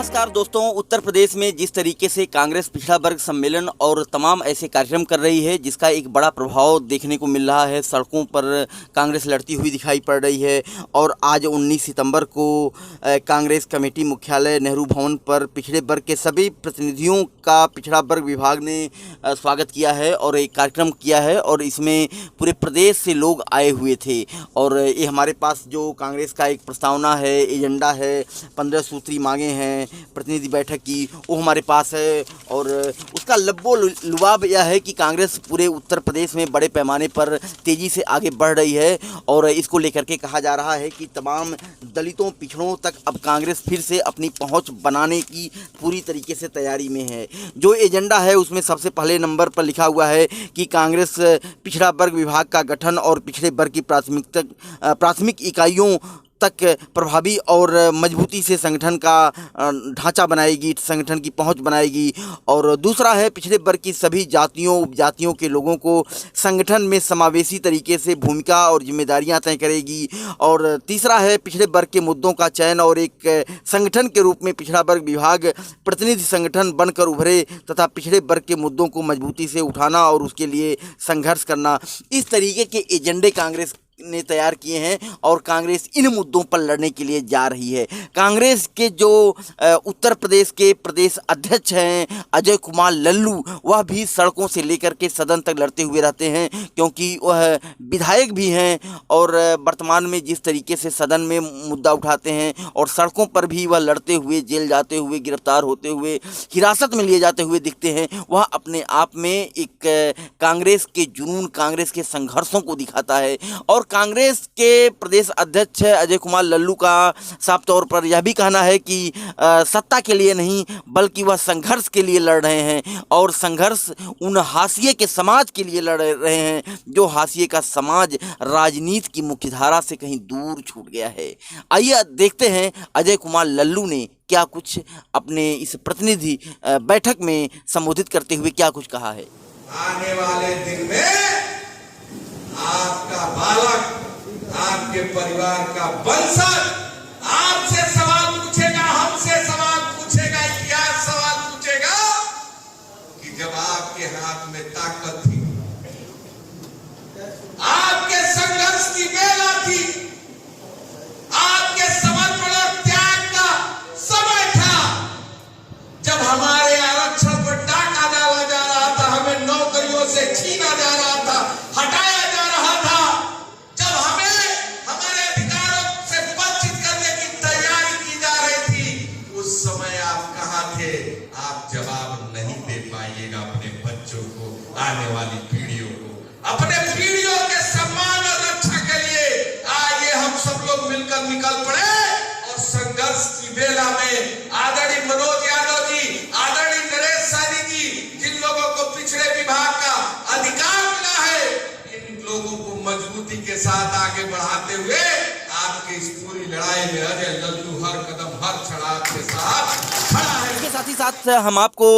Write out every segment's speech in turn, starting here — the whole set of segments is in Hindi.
नमस्कार दोस्तों। उत्तर प्रदेश में जिस तरीके से कांग्रेस पिछड़ा वर्ग सम्मेलन और तमाम ऐसे कार्यक्रम कर रही है, जिसका एक बड़ा प्रभाव देखने को मिल रहा है। सड़कों पर कांग्रेस लड़ती हुई दिखाई पड़ रही है और आज 19 सितंबर को कांग्रेस कमेटी मुख्यालय नेहरू भवन पर पिछड़े वर्ग के सभी प्रतिनिधियों का पिछड़ा वर्ग विभाग ने स्वागत किया है और एक कार्यक्रम किया है और इसमें पूरे प्रदेश से लोग आए हुए थे। और ये हमारे पास जो कांग्रेस का एक प्रस्तावना है, एजेंडा है, 15 सूत्री मांगे हैं प्रतिनिधि बैठक की, वो हमारे पास है। और उसका लब्बो लुबाब यह है कि कांग्रेस पूरे उत्तर प्रदेश में बड़े पैमाने पर तेज़ी से आगे बढ़ रही है और इसको लेकर के कहा जा रहा है कि तमाम दलितों पिछड़ों तक अब कांग्रेस फिर से अपनी पहुंच बनाने की पूरी तरीके से तैयारी में है। जो एजेंडा है उसमें सबसे पहले नंबर पर लिखा हुआ है कि कांग्रेस पिछड़ा वर्ग विभाग का गठन और पिछड़े वर्ग की प्राथमिक इकाइयों तक प्रभावी और मजबूती से संगठन का ढांचा बनाएगी, संगठन की पहुंच बनाएगी। और दूसरा है पिछड़े वर्ग की सभी जातियों उपजातियों के लोगों को संगठन में समावेशी तरीके से भूमिका और जिम्मेदारियां तय करेगी। और तीसरा है पिछड़े वर्ग के मुद्दों का चयन और एक संगठन के रूप में पिछड़ा वर्ग विभाग प्रतिनिधि संगठन बनकर उभरे तथा पिछड़े वर्ग के मुद्दों को मजबूती से उठाना और उसके लिए संघर्ष करना। इस तरीके के एजेंडे कांग्रेस ने तैयार किए हैं और कांग्रेस इन मुद्दों पर लड़ने के लिए जा रही है। कांग्रेस के जो उत्तर प्रदेश के प्रदेश अध्यक्ष हैं अजय कुमार लल्लू, वह भी सड़कों से लेकर के सदन तक लड़ते हुए रहते हैं, क्योंकि वह विधायक भी हैं और वर्तमान में जिस तरीके से सदन में मुद्दा उठाते हैं और सड़कों पर भी वह लड़ते हुए, जेल जाते हुए, गिरफ्तार होते हुए, हिरासत में लिए जाते हुए दिखते हैं, वह अपने आप में एक कांग्रेस के जुनून, कांग्रेस के संघर्षों को दिखाता है। और कांग्रेस के प्रदेश अध्यक्ष अजय कुमार लल्लू का साफ तौर पर यह भी कहना है कि सत्ता के लिए नहीं बल्कि वह संघर्ष के लिए लड़ रहे हैं और संघर्ष उन हाशिए के समाज के लिए लड़ रहे हैं जो हाशिए का समाज राजनीति की मुख्यधारा से कहीं दूर छूट गया है। आइए देखते हैं अजय कुमार लल्लू ने क्या कुछ अपने इस प्रतिनिधि बैठक में संबोधित करते हुए क्या कुछ कहा है। आने वाले दिन में आपका बालक, आपके परिवार का वंशज आपसे सवाल पूछेगा, हमसे सवाल पूछेगा, इतिहास सवाल पूछेगा कि जब आपके हाथ में ताकत थी, आपके संघर्ष की बेला थी, आपके समर्पण और त्याग का समय था, जब हमारे आरक्षण पर डाका डाला जा रहा था, हमें नौकरियों से छीना जा रहा था, हटाया जा रहा था, जब हमें हमारे अधिकारों से वंचित करने की तैयारी की जा रही थी, उस समय आप कहां थे? आप जवाब नहीं दे पाइएगा अपने बच्चों को, आने वाली पीढ़ियों को। अपने पीढ़ियों के सम्मान और रक्षा के लिए आइए हम सब लोग मिलकर निकल पड़े और संघर्ष की बेला में आदरणीय मनोज यादव जी, आदरणीय नरेश साहनी जी, जिन लोगों को पिछड़े विभाग का अधिकार मिला है, इन लोगों को मजबूती के साथ आगे बढ़ाते हुए आपके इस पूरी लड़ाई में अजय लल्लू हर कदम, हर छड़ांग के साथ खड़ा है। इसके साथ ही साथ हम आपको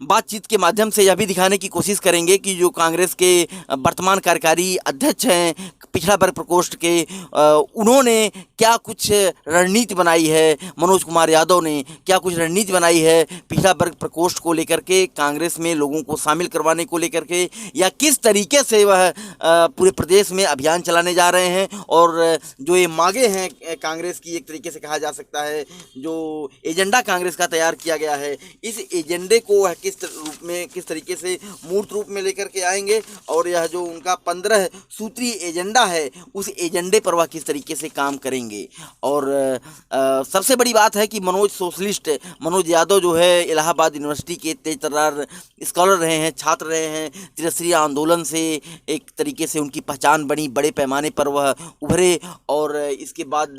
बातचीत के माध्यम से यह भी दिखाने की कोशिश करेंगे कि जो कांग्रेस के वर्तमान कार्यकारी अध्यक्ष हैं पिछड़ा वर्ग प्रकोष्ठ के, उन्होंने क्या कुछ रणनीति बनाई है, मनोज कुमार यादव ने क्या कुछ रणनीति बनाई है पिछड़ा वर्ग प्रकोष्ठ को लेकर के, कांग्रेस में लोगों को शामिल करवाने को लेकर के, या किस तरीके से वह पूरे प्रदेश में अभियान चलाने जा रहे हैं। और जो ये मांगे हैं कांग्रेस की, एक तरीके से कहा जा सकता है जो एजेंडा कांग्रेस का तैयार किया गया है, इस एजेंडे को वह किस रूप में, किस तरीके से मूर्त रूप में लेकर के आएंगे और यह जो उनका 15 सूत्री एजेंडा है उस एजेंडे पर वह किस तरीके से काम करेंगे। और सबसे बड़ी बात है कि सोशलिस्ट मनोज यादव जो है इलाहाबाद यूनिवर्सिटी के तेज तर्रार स्कॉलर रहे हैं, छात्र रहे हैं, त्रिस्तरीय आंदोलन से एक तरीके से उनकी पहचान बनी, बड़े पैमाने पर वह उभरे और इसके बाद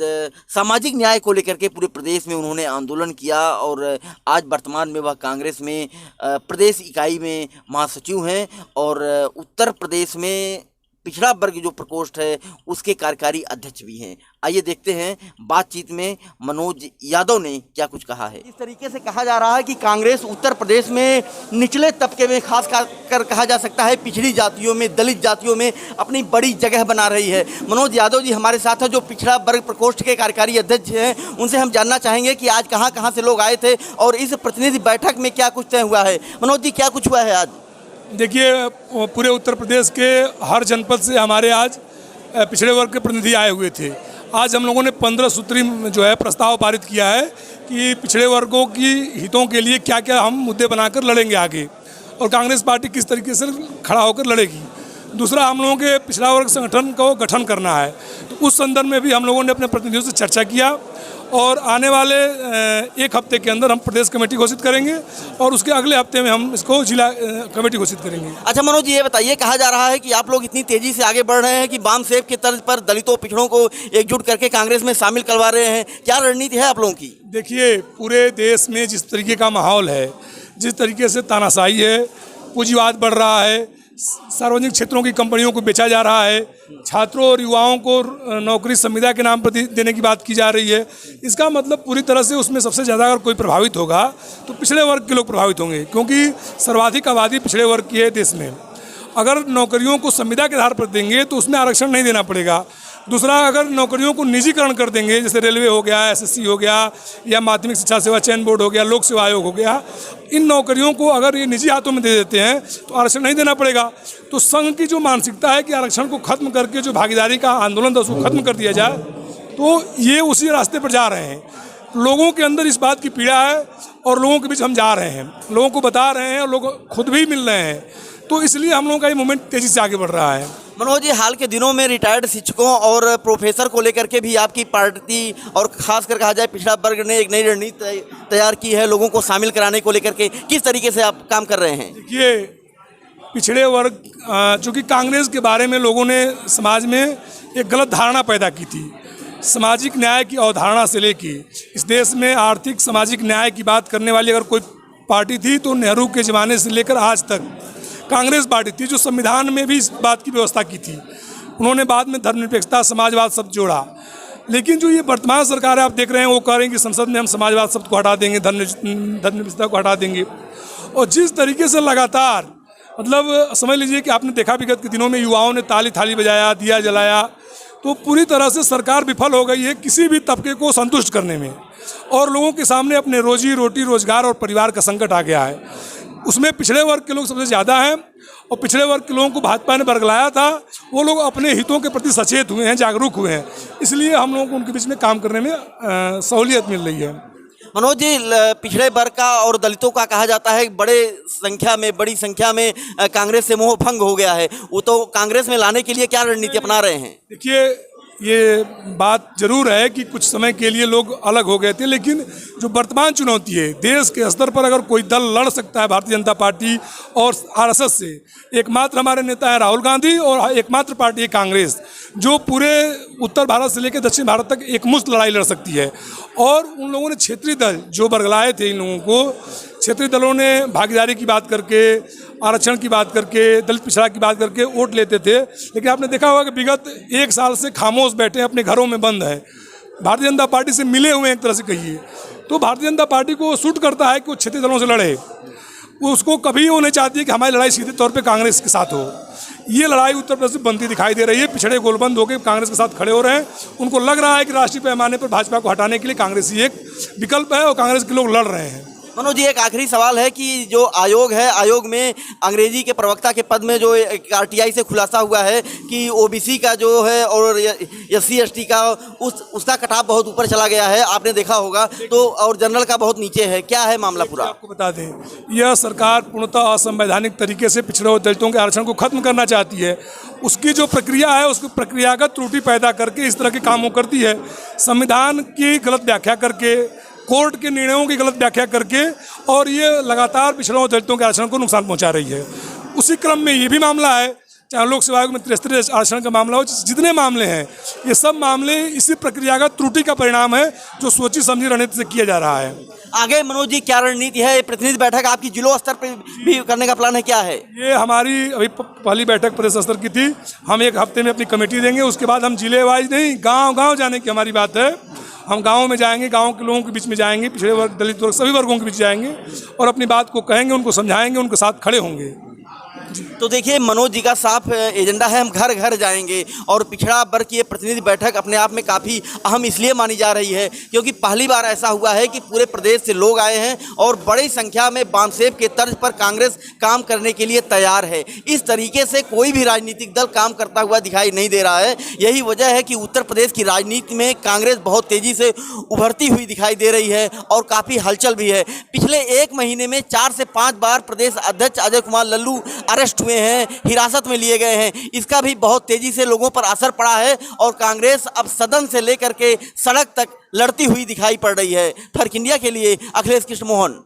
सामाजिक न्याय को लेकर के पूरे प्रदेश में उन्होंने आंदोलन किया और आज वर्तमान में वह कांग्रेस में प्रदेश इकाई में महासचिव हैं और उत्तर प्रदेश में पिछड़ा वर्ग जो प्रकोष्ठ है उसके कार्यकारी अध्यक्ष भी हैं। आइए देखते हैं बातचीत में मनोज यादव ने क्या कुछ कहा है। इस तरीके से कहा जा रहा है कि कांग्रेस उत्तर प्रदेश में निचले तबके में खास कर कहा जा सकता है पिछड़ी जातियों में, दलित जातियों में अपनी बड़ी जगह बना रही है। मनोज यादव जी हमारे साथ है जो पिछड़ा वर्ग प्रकोष्ठ के कार्यकारी अध्यक्ष हैं। उनसे हम जानना चाहेंगे कि आज कहाँ कहाँ से लोग आए थे और इस प्रतिनिधि बैठक में क्या कुछ तय हुआ है। मनोज जी क्या कुछ हुआ है आज? देखिए, पूरे उत्तर प्रदेश के हर जनपद से हमारे आज पिछड़े वर्ग के प्रतिनिधि आए हुए थे। आज हम लोगों ने 15 सूत्री जो है प्रस्ताव पारित किया है कि पिछड़े वर्गों की हितों के लिए क्या क्या हम मुद्दे बनाकर लड़ेंगे आगे, और कांग्रेस पार्टी किस तरीके से खड़ा होकर लड़ेगी। दूसरा, हम लोगों के पिछड़ा वर्ग संगठन को गठन करना है, तो उस संदर्भ में भी हम लोगों ने अपने प्रतिनिधियों से चर्चा किया और आने वाले एक हफ्ते के अंदर हम प्रदेश कमेटी घोषित करेंगे और उसके अगले हफ्ते में हम इसको जिला कमेटी घोषित करेंगे। अच्छा मनोज जी ये बताइए, कहा जा रहा है कि आप लोग इतनी तेजी से आगे बढ़ रहे हैं कि वाम सेब के तर्ज पर दलितों पिछड़ों को एकजुट करके कांग्रेस में शामिल करवा रहे हैं, क्या रणनीति है आप लोगों की? देखिए, पूरे देश में जिस तरीके का माहौल है, जिस तरीके से तानाशाही है, पूंजीवाद बढ़ रहा है, सार्वजनिक क्षेत्रों की कंपनियों को बेचा जा रहा है, छात्रों और युवाओं को नौकरी संविदा के नाम पर देने की बात की जा रही है। इसका मतलब पूरी तरह से उसमें सबसे ज़्यादा अगर कोई प्रभावित होगा तो पिछड़े वर्ग के लोग प्रभावित होंगे, क्योंकि सर्वाधिक आबादी पिछड़े वर्ग की है देश में। अगर नौकरियों को संविदा के आधार पर देंगे तो उसमें आरक्षण नहीं देना पड़ेगा। दूसरा, अगर नौकरियों को निजीकरण कर देंगे, जैसे रेलवे हो गया, एसएससी हो गया, या माध्यमिक शिक्षा सेवा चयन बोर्ड हो गया, लोक सेवा आयोग हो गया, इन नौकरियों को अगर ये निजी हाथों में दे देते हैं तो आरक्षण नहीं देना पड़ेगा। तो संघ की जो मानसिकता है कि आरक्षण को खत्म करके जो भागीदारी का आंदोलन था उसको खत्म कर दिया जाए, तो ये उसी रास्ते पर जा रहे हैं। लोगों के अंदर इस बात की पीड़ा है और लोगों के बीच हम जा रहे हैं, लोगों को बता रहे हैं और लोग खुद भी मिल रहे हैं, तो इसलिए हम लोगों का ये मूवमेंट तेज़ी से आगे बढ़ रहा है। मनोज जी, हाल के दिनों में रिटायर्ड शिक्षकों और प्रोफेसर को लेकर के भी आपकी पार्टी और खासकर कहा जाए पिछड़ा वर्ग ने एक नई रणनीति तैयार की है लोगों को शामिल कराने को लेकर के, किस तरीके से आप काम कर रहे हैं? देखिए, पिछड़े वर्ग चूँकि कांग्रेस के बारे में लोगों ने समाज में एक गलत धारणा पैदा की थी, सामाजिक न्याय की अवधारणा से लेके इस देश में आर्थिक सामाजिक न्याय की बात करने वाली अगर कोई पार्टी थी तो नेहरू के ज़माने से लेकर आज तक कांग्रेस पार्टी थी, जो संविधान में भी इस बात की व्यवस्था की थी। उन्होंने बाद में धर्मनिरपेक्षता, समाजवाद शब्द जोड़ा। लेकिन जो ये वर्तमान सरकार है, आप देख रहे हैं, वो कह रहे हैं कि संसद में हम समाजवाद शब्द को हटा देंगे, धर्मनिरपेक्षता को हटा देंगे। और जिस तरीके से लगातार मतलब समझ लीजिए कि आपने देखा विगत के दिनों में युवाओं ने ताली थाली बजाया, दिया जलाया, तो पूरी तरह से सरकार विफल हो गई है किसी भी तबके को संतुष्ट करने में, और लोगों के सामने अपने रोजी रोटी, रोजगार और परिवार का संकट आ गया है। उसमें पिछड़े वर्ग के लोग सबसे ज़्यादा हैं, और पिछड़े वर्ग के लोगों को भाजपा ने बरगलाया था, वो लोग अपने हितों के प्रति सचेत हुए हैं, जागरूक हुए हैं, इसलिए हम लोगों को उनके बीच में काम करने में सहूलियत मिल रही है। मनोज जी, पिछड़े वर्ग का और दलितों का कहा जाता है बड़ी संख्या में कांग्रेस से मोह भंग हो गया है, वो तो कांग्रेस में लाने के लिए क्या रणनीति अपना रहे हैं? देखिए, ये बात जरूर है कि कुछ समय के लिए लोग अलग हो गए थे, लेकिन जो वर्तमान चुनौती है देश के स्तर पर, अगर कोई दल लड़ सकता है भारतीय जनता पार्टी और आरएसएस से, एकमात्र हमारे नेता है राहुल गांधी और एकमात्र पार्टी है कांग्रेस, जो पूरे उत्तर भारत से लेकर दक्षिण भारत तक एकमुश्त लड़ाई लड़ सकती है। और उन लोगों ने क्षेत्रीय दल जो बरगलाए थे, इन लोगों को क्षेत्रीय दलों ने भागीदारी की बात करके, आरक्षण की बात करके, दलित पिछड़ा की बात करके वोट लेते थे। लेकिन आपने देखा होगा कि विगत एक साल से खामोश बैठे, अपने घरों में बंद है, भारतीय जनता पार्टी से मिले हुए हैं एक तरह से कहिए। तो भारतीय जनता पार्टी को सूट करता है कि वो क्षेत्रीय दलों से लड़े, वो उसको कभी वो नहीं चाहती है कि हमारी लड़ाई सीधे तौर पे कांग्रेस के साथ हो। ये लड़ाई उत्तर प्रदेश में बनती दिखाई दे रही है, पिछड़े गोलबंद होकर कांग्रेस के साथ खड़े हो रहे हैं। उनको लग रहा है कि राष्ट्रीय पैमाने पर भाजपा को हटाने के लिए कांग्रेस ही एक विकल्प है और कांग्रेस के लोग लड़ रहे हैं। मनोज जी, एक आखिरी सवाल है कि जो आयोग है, आयोग में अंग्रेजी के प्रवक्ता के पद में जो आरटीआई से खुलासा हुआ है कि ओबीसी का जो है और एससी एसटी का उसका कटाव बहुत ऊपर चला गया है, आपने देखा होगा, तो और जनरल का बहुत नीचे है, क्या है मामला पूरा? आपको बता दें, यह सरकार पूर्णतः असंवैधानिक तरीके से पिछड़े और दलितों के आरक्षण को खत्म करना चाहती है। उसकी जो प्रक्रिया है, उसकी प्रक्रियागत त्रुटि पैदा करके इस तरह के कामों करती है, संविधान की गलत व्याख्या करके, कोर्ट के निर्णयों की गलत व्याख्या करके, और ये लगातार पिछड़ों और दलितों के आरक्षण को नुकसान पहुंचा रही है। उसी क्रम में ये भी मामला है चाहे लोक सेवा आयोग में 73 आरक्षण का मामला हो, जितने मामले हैं ये सब मामले इसी प्रक्रियागत त्रुटि का परिणाम है जो सोची समझी रणनीति से किया जा रहा है। आगे मनोज जी क्या रणनीति है? प्रतिनिधि बैठक आपकी जिला स्तर पर भी करने का प्लान है, क्या है? ये हमारी अभी पहली बैठक प्रदेश स्तर की थी। हम एक हफ्ते में अपनी कमेटी देंगे, उसके बाद हम जिले वाइज नहीं गांव जाने की हमारी बात है। हम गाँव में जाएंगे, गाँव के लोगों के बीच में जाएंगे, पिछड़े वर्ग, दलित वर्ग, सभी वर्गों के बीच जाएंगे और अपनी बात को कहेंगे, उनको समझाएंगे, उनके साथ खड़े होंगे। तो देखिए मनोज जी का साफ एजेंडा है, हम घर घर जाएंगे। और पिछड़ा वर्ग की ये प्रतिनिधि बैठक अपने आप में काफ़ी अहम इसलिए मानी जा रही है क्योंकि पहली बार ऐसा हुआ है कि पूरे प्रदेश से लोग आए हैं और बड़ी संख्या में बामसेब के तर्ज पर कांग्रेस काम करने के लिए तैयार है। इस तरीके से कोई भी राजनीतिक दल काम करता हुआ दिखाई नहीं दे रहा है। यही वजह है कि उत्तर प्रदेश की राजनीति में कांग्रेस बहुत तेज़ी से उभरती हुई दिखाई दे रही है और काफ़ी हलचल भी है। पिछले एक महीने में 4 से 5 बार प्रदेश अध्यक्ष अजय कुमार लल्लू अरेस्ट हुए हैं, हिरासत में लिए गए हैं। इसका भी बहुत तेजी से लोगों पर असर पड़ा है और कांग्रेस अब सदन से लेकर के सड़क तक लड़ती हुई दिखाई पड़ रही है। फर्क इंडिया के लिए अखिलेश कृष्ण मोहन।